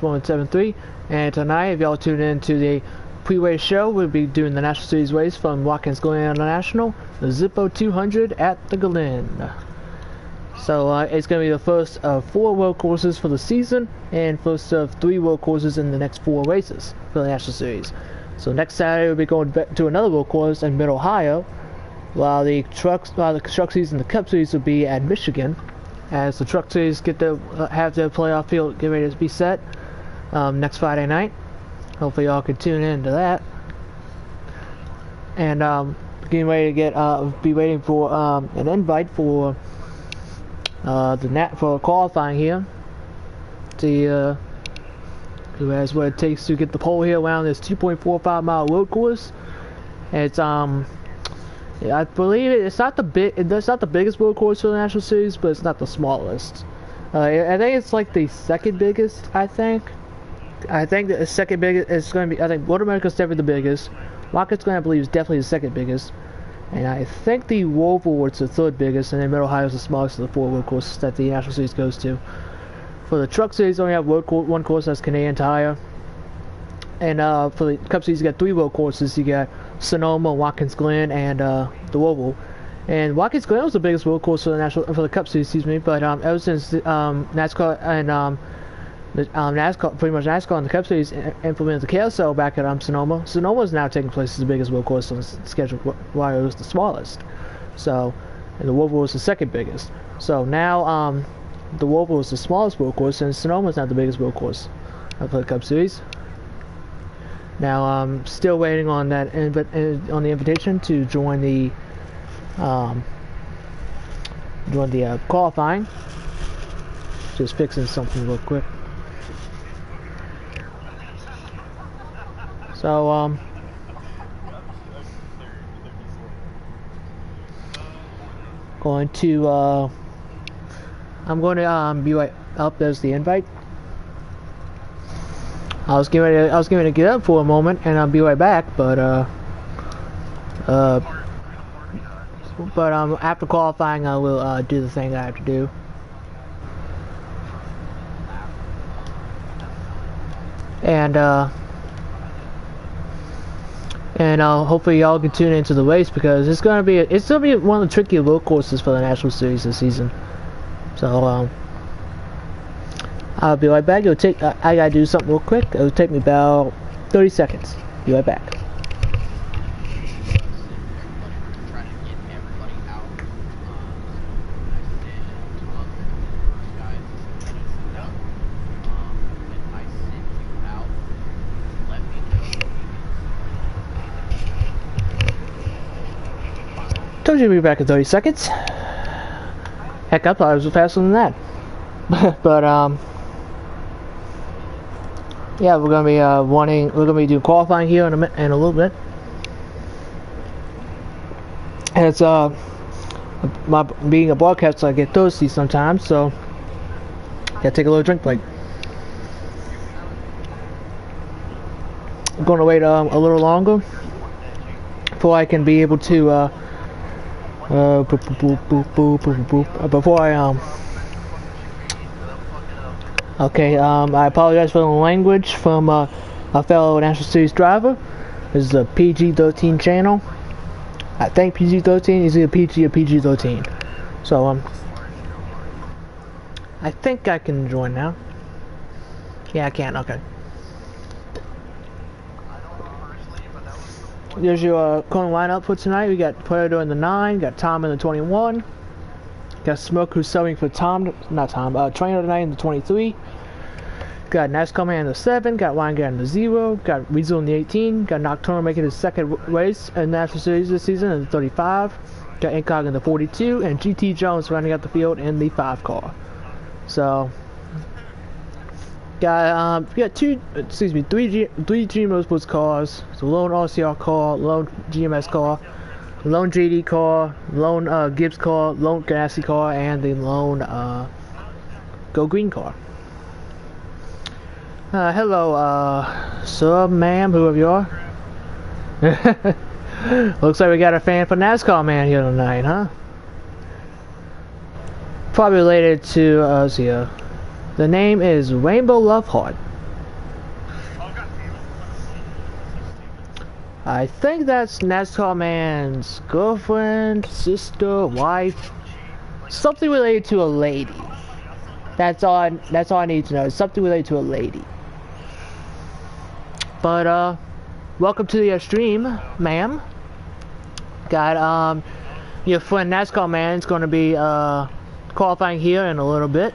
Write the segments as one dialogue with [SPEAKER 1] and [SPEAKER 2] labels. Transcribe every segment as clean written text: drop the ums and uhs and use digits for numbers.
[SPEAKER 1] 173, and tonight, if y'all tune in to the pre-race show, we'll be doing the National Series race from Watkins Glen International, the Zippo 200 at the Glen. So it's going to be the first of 4 road courses for the season, and first of 3 road courses in the next 4 races for the National Series. So next Saturday we'll be going back to another road course in Mid-Ohio, while the truck series and the Cup series will be at Michigan, as the truck series get to have their playoff field get ready to be set next Friday night. Hopefully y'all can tune in to that. And getting ready to be waiting for an invite for for qualifying here. See who has what it takes to get the pole here around this 2.45 mile road course. It's I believe it's not the biggest road course for the National Series, but it's not the smallest. I think it's like the second biggest. I think the second biggest is going to be. I think Road America is definitely the biggest. Watkins Glen, I believe, is definitely the second biggest, and I think the Roval is the third biggest, and then Mid-Ohio is the smallest of the 4 road courses that the National Series goes to. For the Truck Series, only have one course that's Canadian Tire, and for the Cup Series, you got 3 road courses. You got Sonoma, Watkins Glen, and the Roval. And Watkins Glen was the biggest road course for the Cup Series, but ever since NASCAR and NASCAR and the Cup Series implemented the carousel back at Sonoma is now taking place as the biggest road course on the schedule, while it was the smallest. So, and the Roval was the second biggest. So now the Roval is the smallest road course, and Sonoma is now the biggest road course for the Cup Series. Now I'm still waiting on that on the invitation to join the qualifying. Just fixing something real quick. So I'm going to be right up. There's the invite. I was going to get up for a moment, and I'll be right back. But after qualifying, I will do the thing I have to do. And hopefully y'all can tune into the race, because it's gonna be one of the trickier road courses for the National Series this season. So I'll be right back. I gotta do something real quick. It'll take me about 30 seconds. Be right back. Told you to be back in 30 seconds. Heck, I thought it was faster than that. But yeah, we're gonna be doing qualifying here in a little bit. And it's being a broadcaster, I get thirsty sometimes, so gotta take a little drink break. I'm gonna wait a little longer before I can be able to before I apologize for the language from a fellow National Series driver. This is a PG-13 channel. I think PG-13 is either PG or PG-13. So I think I can join now. Yeah, I can. Okay. There's your current lineup for tonight. We got Predator in the 9, got Tom in the 21, got Smoke who's subbing for Trainer tonight in the 23, got Nascar Man in the 7, got Weingart in the 0, got Weasel in the 18, got Nocturne making his second race in the National Series this season in the 35, got Incog in the 42, and GT Jones rounding out the field in the 5 car. So got three G Motorsports cars, so lone RCR car, lone GMS car, lone JD car, lone Gibbs car, lone Ganassi car, and the lone Go Green car. Hello, sir, ma'am, whoever you are. Looks like we got a fan for NASCAR man here tonight, huh? Probably related to the name is Rainbow Love Heart. I think that's NASCAR man's girlfriend, sister, wife, something related to a lady. That's all I need to know. Something related to a lady. But welcome to the stream, ma'am. Got your friend NASCAR man's gonna be qualifying here in a little bit.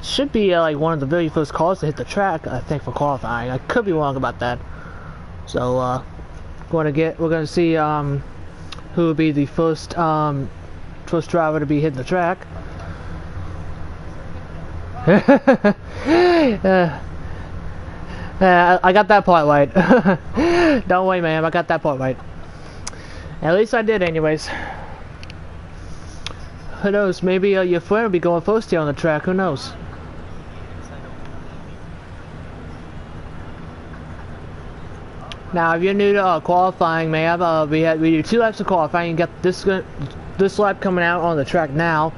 [SPEAKER 1] Should be like one of the very first cars to hit the track, I think, for qualifying. I could be wrong about that. So we're gonna see who will be the first driver to be hitting the track. I got that part right. Don't worry, ma'am, I got that part right. At least I did, anyways. Who knows? Maybe your friend will be going first here on the track. Who knows? Now, if you're new to qualifying, ma'am, we do 2 laps of qualifying. You got this lap coming out on the track now,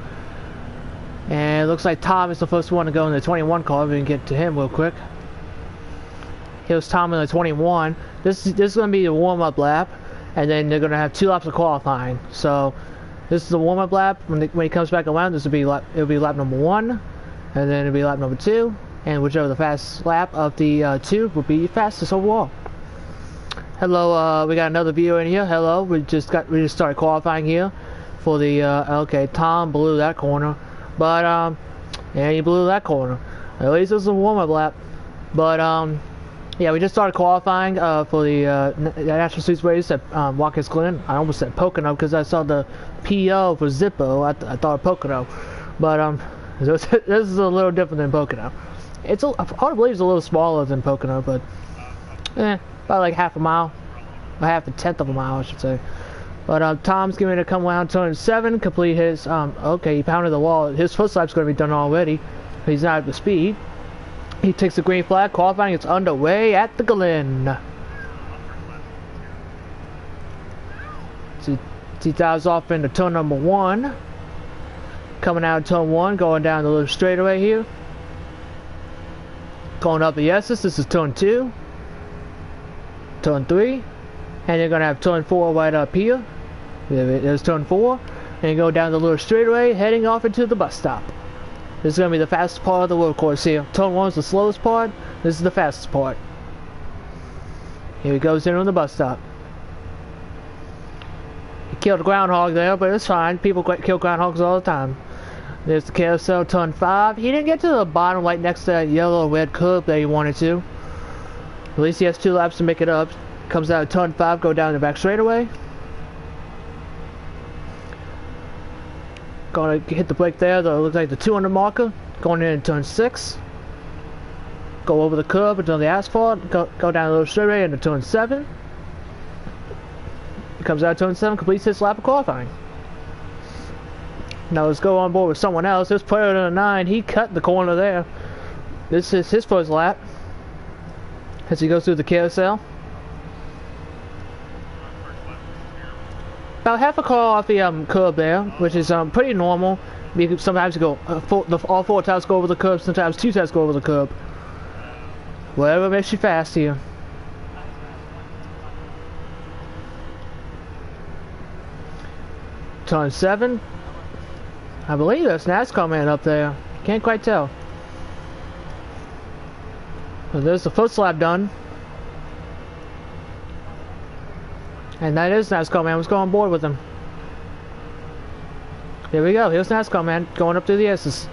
[SPEAKER 1] and it looks like Tom is the first one to go in the 21 car. We can get to him real quick. Here's Tom in the 21. This is going to be the warm-up lap, and then they're going to have 2 laps of qualifying. So this is the warm-up lap. When he comes back around, it'll be lap number 1, and then it'll be lap number 2, and whichever the fastest lap of the 2 will be fastest overall. Hello, we got another viewer in here. Hello, we just started qualifying here for the okay, Tom blew that corner, but yeah, he blew that corner. At least it was a warm-up lap. But yeah, we just started qualifying for the National Series race at Watkins Glen. I almost said Pocono because I saw the PO for Zippo. I thought Pocono, but this is a little different than Pocono. I believe it's a little smaller than Pocono, but about like half a mile, or half a tenth of a mile, I should say. But Tom's going to come around turn 7, complete his okay, he pounded the wall. His first lap's going to be done already. He's not at the speed. He takes the green flag. Qualifying is underway at the Glen. So he dives off into turn number 1. Coming out of turn 1, going down the little straightaway here. Going up the S's. This is turn 2. Turn 3. And you're going to have turn 4 right up here. There's turn 4. And you go down the little straightaway, heading off into the bus stop. This is going to be the fastest part of the road course here. Turn 1 is the slowest part. This is the fastest part. Here he goes in on the bus stop. He killed a groundhog there, but it's fine. People kill groundhogs all the time. There's the carousel, turn 5. He didn't get to the bottom right next to that yellow red curb that he wanted to. At least he has 2 laps to make it up. Comes out of turn 5, go down the back straightaway. Gonna hit the brake there, though it looks like the 200 marker. Going in turn 6. Go over the curb until the asphalt. Go down a little straightaway into turn 7. He comes out of turn 7, completes his lap of qualifying. Now let's go on board with someone else. This player number 9, he cut the corner there. This is his first lap as he goes through the carousel. About half a car off the curb there, which is pretty normal. Sometimes you go all 4 tires go over the curb, sometimes 2 tires go over the curb. Whatever makes you fast here. Turn 7. I believe that's NASCAR man up there. Can't quite tell. But there's the first lap done. And that is NASCAR man. Let's go on board with him. Here we go. Here's NASCAR man going up through the S's.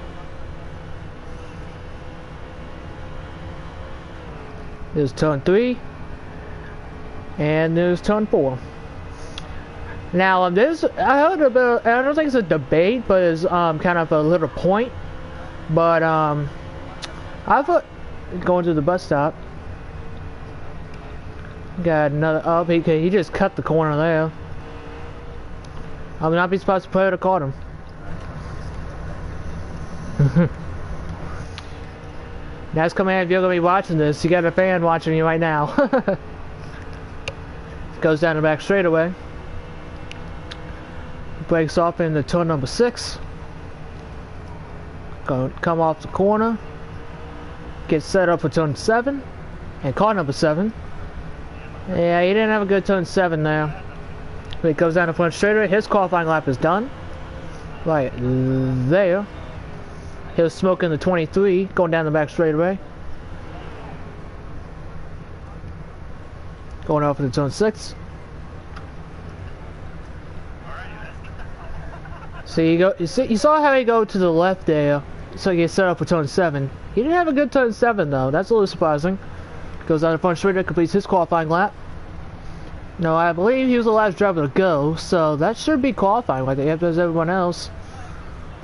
[SPEAKER 1] There's turn 3. And there's turn 4. Now, I heard about, I don't think it's a debate, but it's kind of a little point. But I thought going to the bus stop. Got another up. He just cut the corner there. I would not be surprised if the player caught him. NASCAR man, if you're gonna be watching this, you got a fan watching you right now. Goes down the back straightaway. Breaks off into turn number 6. Come off the corner. Get set up for turn 7. And car number 7. Yeah, he didn't have a good turn 7 there. But he goes down the front straightaway. His qualifying lap is done. Right there. He was smoking the 23, going down the back straightaway. Going off into turn 6. So you saw how he go to the left there, so he gets set up for turn 7. He didn't have a good turn 7 though. That's a little surprising. Goes down the front straightaway, completes his qualifying lap. No, I believe he was the last driver to go, so that should be qualifying like that as everyone else.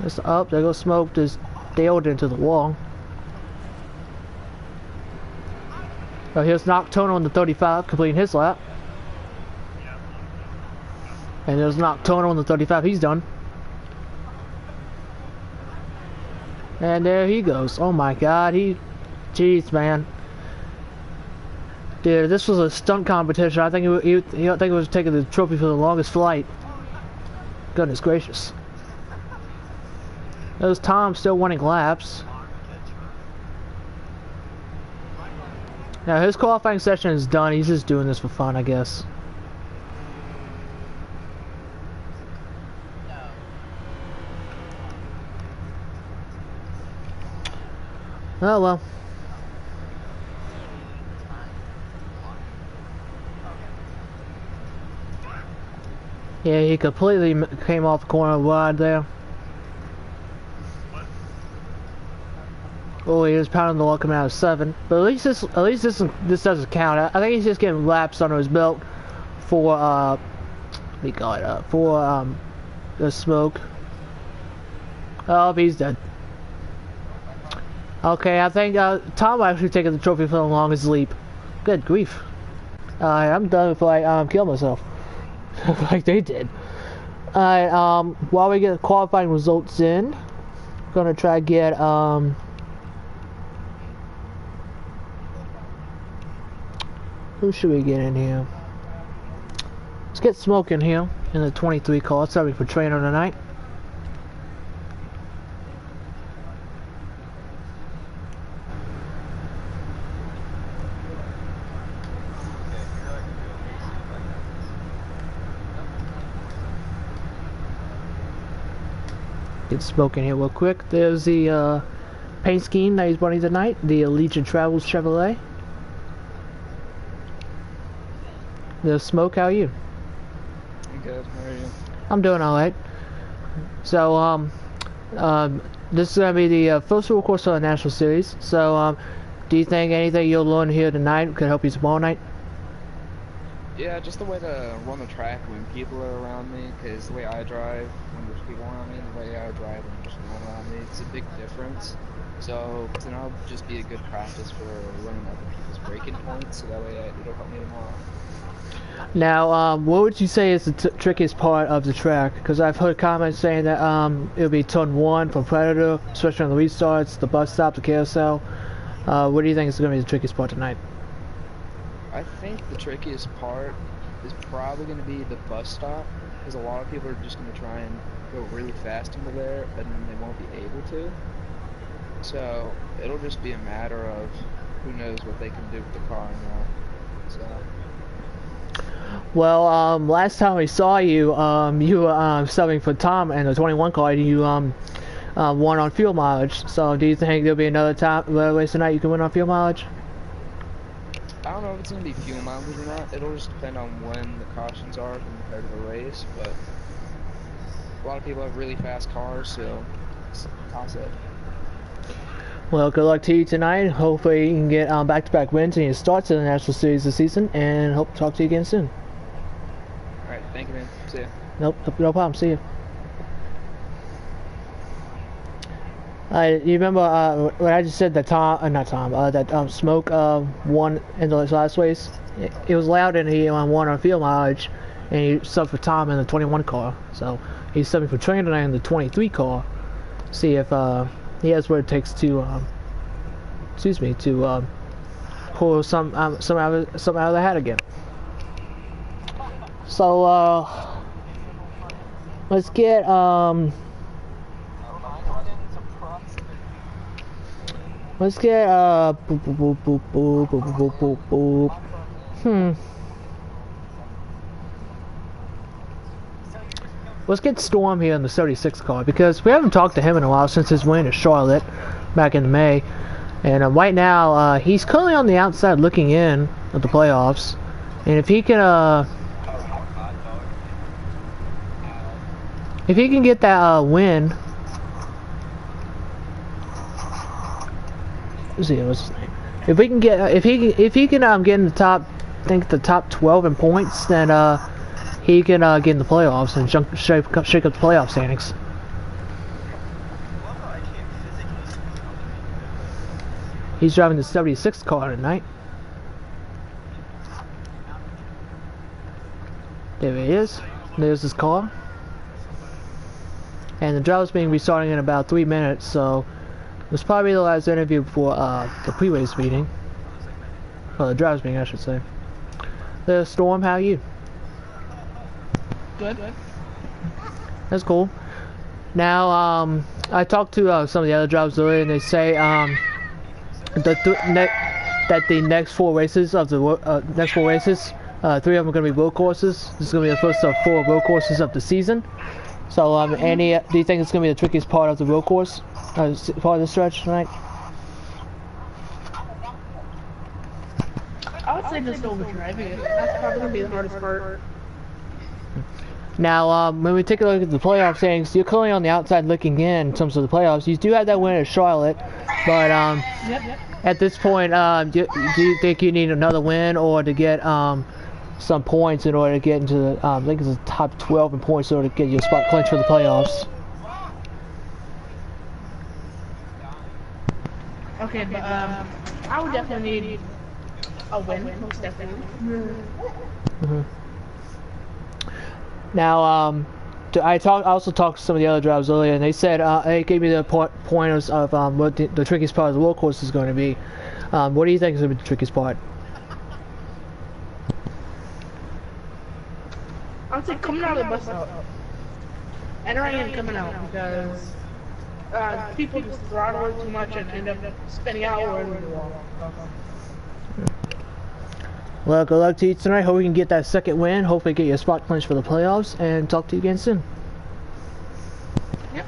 [SPEAKER 1] Just up, there goes smoke, just nailed into the wall. Oh, here's Nocturnal on the 35, completing his lap. And there's Nocturnal on the 35, he's done. And there he goes. Oh my god, jeez, man. Dude, this was a stunt competition. I think he was taking the trophy for the longest flight. Goodness gracious. There's Tom still winning laps. Now his qualifying session is done. He's just doing this for fun, I guess. Oh well. Yeah, he completely came off the corner wide there. Oh, he was pounding the wall coming out of 7, but at least this doesn't count. I think he's just getting laps under his belt for the smoke. Oh, he's dead. Okay, I think Tom actually taking the trophy for the longest leap. Good grief. I'm done before I kill myself. Like they did. Alright, while we get qualifying results in, I'm gonna try to get who should we get in here? Let's get Smoke in here in the 23 car. Sorry for trainer tonight. Get Smoke in here real quick. There's the paint scheme that he's running tonight, the Allegiant Travels Chevrolet. There's Smoke, how are you?
[SPEAKER 2] I'm good, how are you?
[SPEAKER 1] I'm doing alright. So, this is going to be the first road course for the National Series. So, do you think anything you'll learn here tonight could help you tomorrow night?
[SPEAKER 2] Yeah, just the way to run the track when people are around me, because the way I drive when there's people around me, the way I drive when there's no one around me, it's a big difference. So, it'll just be a good practice for learning other people's braking points, so that way it'll help me tomorrow.
[SPEAKER 1] Now, what would you say is the trickiest part of the track? Because I've heard comments saying that it'll be turn 1 from Predator, especially on the restarts, the bus stop, the carousel. What do you think is going to be the trickiest part tonight?
[SPEAKER 2] I think the trickiest part is probably going to be the bus stop, because a lot of people are just going to try and go really fast into there, and then they won't be able to. So it'll just be a matter of who knows what they can do with the car now. So.
[SPEAKER 1] Well, last time we saw you, you were subbing for Tom in the 21 car, and you won on fuel mileage. So do you think there'll be another race tonight you can win on fuel mileage?
[SPEAKER 2] I don't know if it's going to be fuel mileage or not. It'll just depend on when the cautions are compared to the race, but a lot of people have really fast cars, so toss it.
[SPEAKER 1] Well, good luck to you tonight. Hopefully you can get back-to-back wins and you start to the National Series this season, and hope to talk to you again soon.
[SPEAKER 2] Alright, thank you, man. See ya.
[SPEAKER 1] Nope, no problem. See you. You remember when I just said that that Smoke won in the last race? It was loud and he won on field mileage, and he subbed for Tom in the 21 car. So he's subbing for Trainer tonight in the 23 car. See if he has what it takes to pull some out of the hat again. So let's get let's get Storm here in the 76 car, because we haven't talked to him in a while since his win at Charlotte back in May. And right now, he's currently on the outside looking in at the playoffs. And if he can get that win, let's see, what's his name? If he can get get in the top, I think the top 12 in points, then he can get in the playoffs and shake up the playoff standings. He's driving the 76 car tonight. There he is. There's his car. And the drive's being restarting in about 3 minutes, so it's probably the last interview before the pre-race meeting. Well, the drive's meeting, I should say. There's Storm, how are you?
[SPEAKER 3] Good.
[SPEAKER 1] That's cool. Now, I talked to some of the other drivers earlier, and they say that the next 4 races of the 3 of them are going to be road courses. This is going to be the first of 4 road courses of the season. So, do you think it's going to be the trickiest part of the road course, part of the stretch tonight?
[SPEAKER 3] I would say just over driving it. That's probably going to be the hardest part.
[SPEAKER 1] Now, when we take a look at the playoff standings, you're currently on the outside looking in terms of the playoffs. You do have that win at Charlotte, but at this point, do you think you need another win or to get some points in order to get into the, I think it's the top 12 in points in order to get your spot clinch for the playoffs?
[SPEAKER 3] Okay, but I would definitely need a win, most definitely.
[SPEAKER 1] Mm-hmm. Now, I also talked to some of the other drivers earlier, and they said they gave me the pointers of what the trickiest part of the road course is going to be. What do you think is going to be the trickiest part?
[SPEAKER 3] I would say coming out of the bus stop. Entering and coming out, because people just throttle it too much and end up spinning out or into the wall.
[SPEAKER 1] Well, good luck to you tonight. Hope we can get that second win. Hopefully get your spot clinch for the playoffs, and talk to you again soon.
[SPEAKER 3] Yep.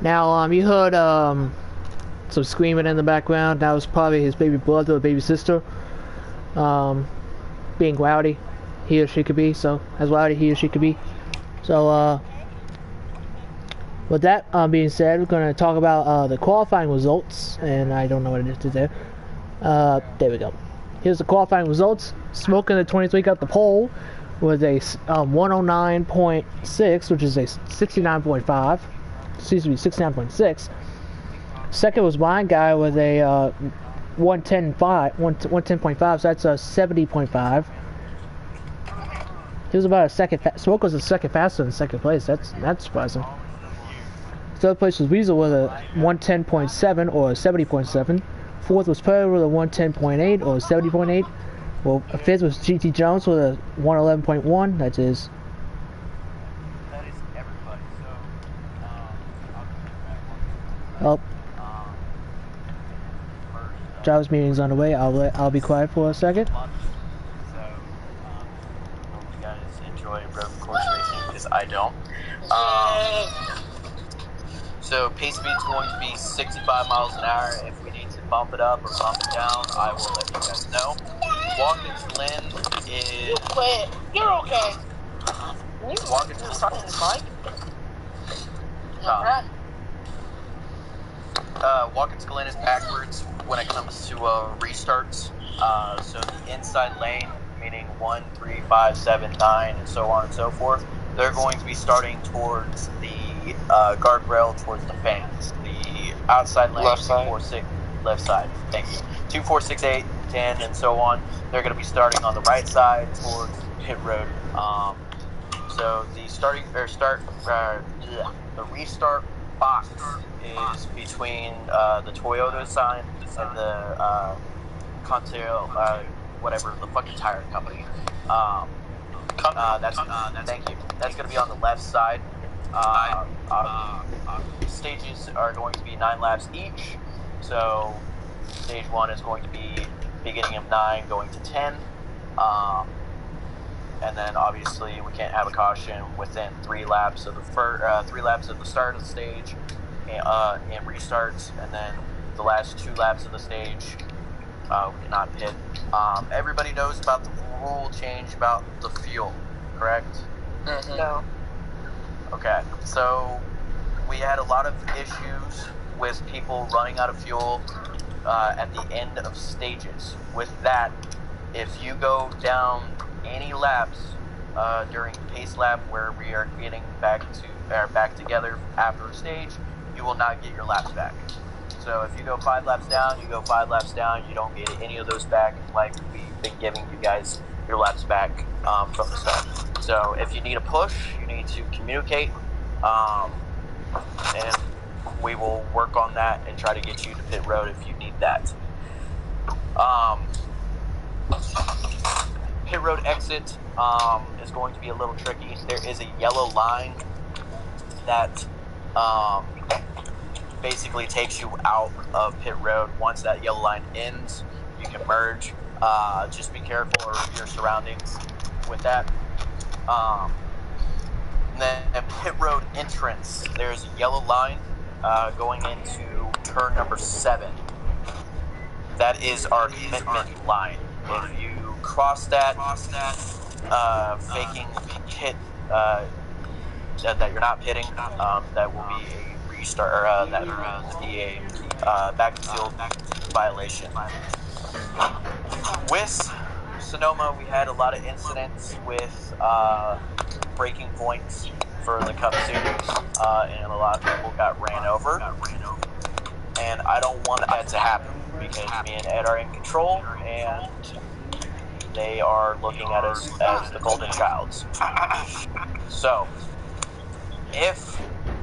[SPEAKER 1] Now, you heard some screaming in the background. That was probably his baby brother or baby sister being rowdy. He or she could be, so as rowdy he or she could be. So, with that being said, we're going to talk about the qualifying results, and I don't know what it is there. There we go. Here's the qualifying results. Smoking the 23 got the pole with a 109.6, which is a 69.5. Excuse me, 69.6. Second was Blind Guy with a 110.5, so that's a 70.5. He was about a second. Smoke was a second faster than second place. That's surprising. Third place was Weasel with a 110.7 or a 70.7. Fourth was Perry with a 110.8 or a 70.8. Well, fifth was GT Jones with a 111.1. That is everybody. So, drivers meeting's on the way. I'll be quiet for a second.
[SPEAKER 4] So, you guys enjoy road course racing because I don't. So pace speed's going to be 65 miles an hour. If we need to bump it up or bump it down, I will let you guys know. Watkins Glen is...
[SPEAKER 3] Wait, you're okay.
[SPEAKER 4] Watkins Watkins Glen is backwards when it comes to restarts. So the inside lane, meaning 1, 3, 5, 7, 9, and so on and so forth, they're going to be starting towards the guardrail towards the fans. The outside lane,
[SPEAKER 5] Left side.
[SPEAKER 4] 2, 4, 6, left side. Thank you. 2, 4, 6, 8, 10, and so on. They're going to be starting on the right side towards pit road. So the the restart box is between the Toyota sign and the Continental, whatever the fucking tire company. Thank you. That's going to be on the left side. Stages are going to be 9 laps each. So stage 1 is going to be beginning of 9 going to 10. And then obviously we can't have a caution within 3 laps of the 3 laps of the start of the stage, and restarts, and then the last 2 laps of the stage we cannot pit. Everybody knows about the rule change about the fuel, correct?
[SPEAKER 2] Mm-hmm.
[SPEAKER 3] No.
[SPEAKER 4] Okay, so we had a lot of issues with people running out of fuel at the end of stages. With that, if you go down any laps during pace lap where we are getting back together after a stage, you will not get your laps back. So if you go 5 laps down, you go 5 laps down. You don't get any of those back, like we've been giving you guys your laps back from the start. So if you need a push, you need to communicate, and we will work on that and try to get you to pit road if you need that. Pit road exit is going to be a little tricky. There is a yellow line that basically takes you out of pit road. Once that yellow line ends, you can merge. Just be careful of your surroundings with that. And then at pit road entrance, there's a yellow line going into turn number 7. That is our commitment line. If you cross that, faking pit, that you're not pitting, that will be a restart, or that will be a back to field violation. With Sonoma, we had a lot of incidents with breaking points for the Cup Series, and a lot of people got ran over. And I don't want that to happen because me and Ed are in control, and they are looking at us as the golden childs. So, if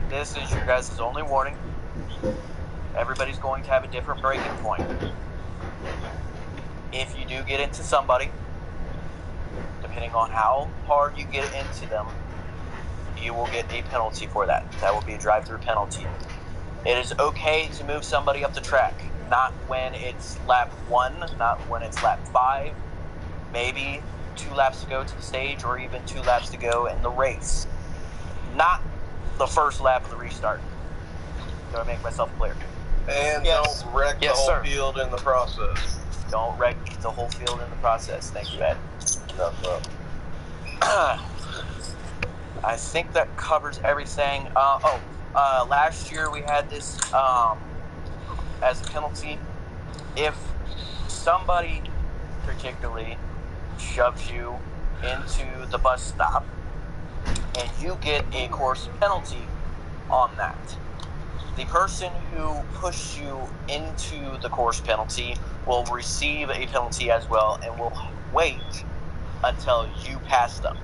[SPEAKER 4] this is your guys' only warning, everybody's going to have a different breaking point. If you do get into somebody, depending on how hard you get into them, you will get a penalty for that. That will be a drive-through penalty. It is okay to move somebody up the track, not when it's lap 1, not when it's lap 5, maybe 2 laps to go to the stage, or even 2 laps to go in the race. Not the first lap of the restart. Do I make myself clear?
[SPEAKER 5] And
[SPEAKER 4] Yes.
[SPEAKER 5] don't wreck
[SPEAKER 4] Yes,
[SPEAKER 5] the whole
[SPEAKER 4] sir.
[SPEAKER 5] field in the process.
[SPEAKER 4] Don't wreck the whole field in the process. Thank you, Ed.
[SPEAKER 5] Enough up.
[SPEAKER 4] I think that covers everything. Last year we had this as a penalty. If somebody particularly shoves you into the bus stop and you get a course penalty on that, the person who pushed you into the course penalty will receive a penalty as well and will wait until you pass them.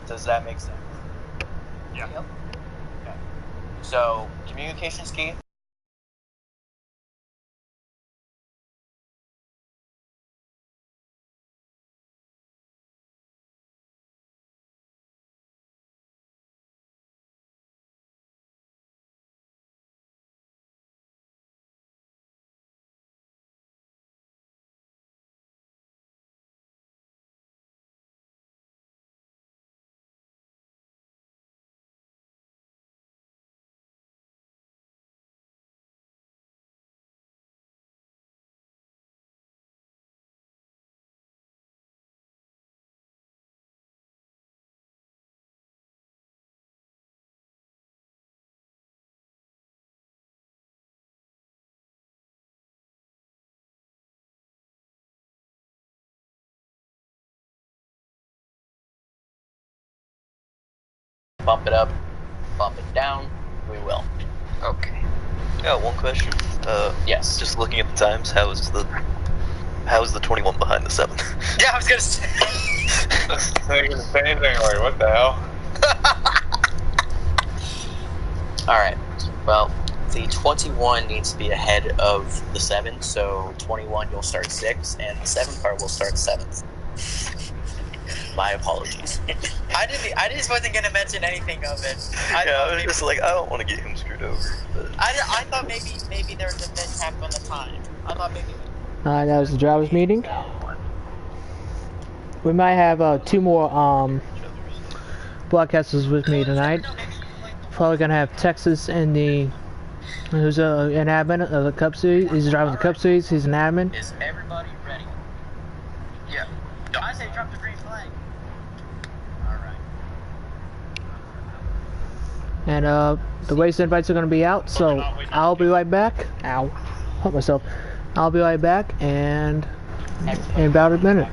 [SPEAKER 4] Does that make sense?
[SPEAKER 5] Yeah.
[SPEAKER 4] Yep. Okay. So, communication's key. Bump it up, bump it down, we will.
[SPEAKER 6] Okay. Yeah, one question.
[SPEAKER 4] Yes.
[SPEAKER 6] Just looking at the times, how is the 21 behind the 7?
[SPEAKER 4] Yeah, I was gonna say.
[SPEAKER 5] Thinking the same thing, like, what the hell?
[SPEAKER 4] Alright, well, the 21 needs to be ahead of the 7, so 21 you'll start 6, and the 7 car will start 7th. My apologies.
[SPEAKER 7] I just wasn't gonna mention anything of it.
[SPEAKER 6] I was just like, I don't want to get him screwed over. But
[SPEAKER 7] I thought maybe there was a mishap on the time. I thought maybe.
[SPEAKER 1] That was the drivers' meeting. we might have 2 more broadcasters with me tonight. Probably gonna have Texas in the who's an admin of the Cup Series. He's driving the Cup Series. He's an admin.
[SPEAKER 4] Is everybody ready? Yeah. I say drop the green flag. Alright.
[SPEAKER 1] And the race invites are gonna be out, so I'll be right back. Ow, hurt myself. I'll be right back and in about a minute.